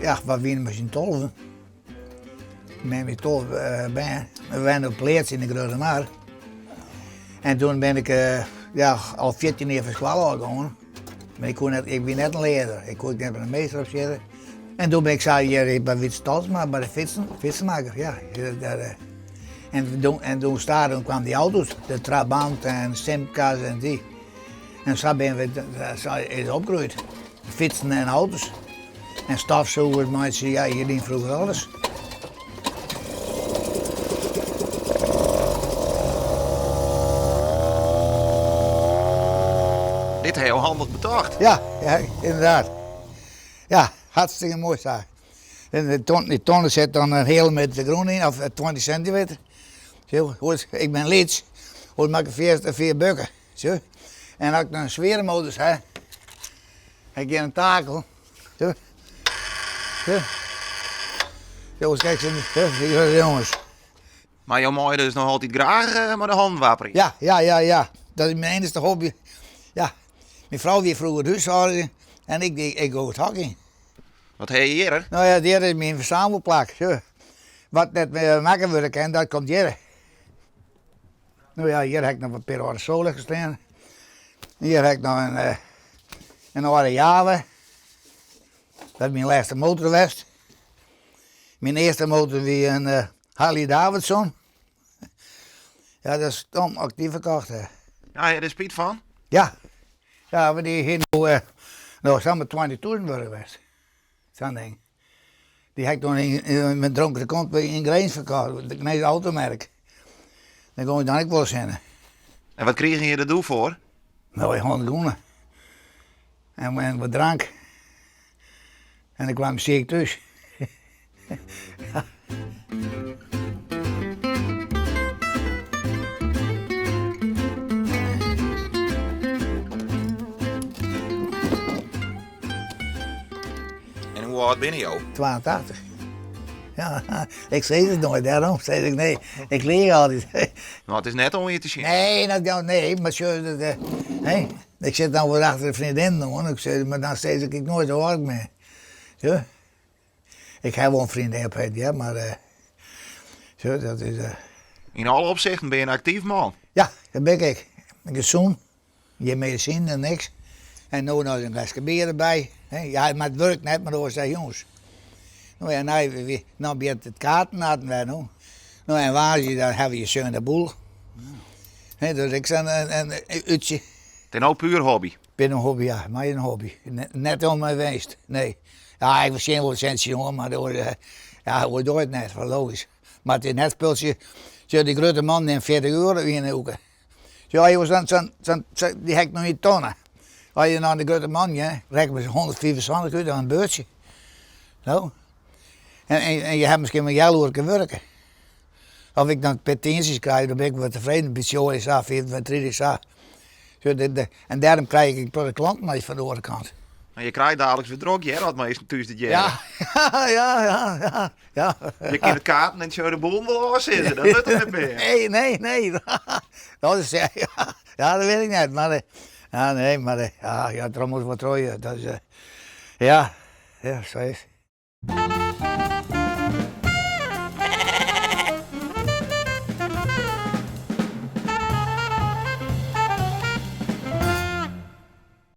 Ja, wat winnen we in 12? Met 12 ben. We waren op plaats in de Grote Maar. En toen ben ik al 14 jaar van school gegaan. Maar ik ben net een leider. Ik kon net bij de meester opzetten. En toen ben ik hier bij Wit Stalsma, bij de fietsenmaker. Ja. En toen kwamen die auto's, de Trabant en Simca's en die. En zo ben we is opgegroeid. Fietsen en auto's. En stafzogers, mensen, ja, hier dien vroeger alles. Dit heel handig bedacht. Ja, inderdaad. Ja, hartstikke mooi zaak. En die tonnen zit dan een hele meter groen in, of 20 centimeter. Zo, ik ben Leeds, hoor maak ik vier bukken. Zo. En als ik dan een zware modus heb, heb ik hier een takel. Zo. Zo. Zo, kijk ze, jongens. Maar jouw moeder dus nog altijd graag met de hand wapperen. Ja. Dat is mijn enige hobby. Ja, mijn vrouw die vroeger huishouden en ik go het hockey. Wat heb je hier? Nou ja, dit is mijn verzamelplak. Zo. Wat net maken worden kan, dat komt hier. Nou ja, hier heb ik nog een paar oude zolen gestaan. Hier heb ik nog een oude Java. Dat is mijn laatste motor geweest. Mijn eerste motor was een Harley Davidson. Ja, dat is Tom actief verkocht. Ja, je er spiet van? Ja, maar die hier nou samen 20.000 worden geweest. Zo'n ding. Die heb ik toen met dronken kont in Grijns verkocht, het meeste automerk. Dan kon je dan ook wel zien. En wat kreeg je er doel voor? Nou, ik gewoon groene. En wat drank. En dan kwam ziek thuis. Ja. En hoe oud ben je jou? 82. Ja, ik zei het nooit, daarom zei ik nee. Ik leer altijd. Nou, het is net om je te zien. Nee, maar zo, ik zit dan weer achter een vriendin, hoor. Maar dan steeds ik nooit zo hard meer. Zo. Ik heb wel een vriendin op het, ja, maar zo, dat is. In alle opzichten ben je een actief man. Ja, dat ben ik. Ik heb zoon, je medicine en niks. En nu nog een glasje bier erbij. Ja, maar het werkt net, maar dan zei jongens. Nou ja, nou ben het kaarten hadden wij nu. Nou en waar je, dan hebben we je zo'n de boel. Dus ik zei een uurtje. Het is nou puur hobby. Ben een hobby, ja, maar een hobby. Net om mij geweest, nee. Ja, ik was geen woord sensie, hoor, maar dat wordt nooit net, wel logisch. Maar het is net spultje, zo die grote man neemt 40 euro in de hoeken. Zo, je was dan, die heb ik nog niet tonnen. Als je naar de grote man, ja, reken we 125 euro aan een beurtje. Zo. En je hebt misschien met jaloers kunnen werken. Of ik dan petities krijg, dan ben ik wel tevreden. Een beetje is af, 24 is af. En daarom krijg ik de klant maar van de andere kant. En je krijgt dagelijks weer drogje, hè, dat meestal thuis dit jaar. Ja. Je kunt de kaarten en zo de boel wel afzitten, dat lukt het niet meer. Nee. Dat is, ja, dat weet ik niet. Maar, ja, er moet wat rooien. Dat is, ja, zo is het.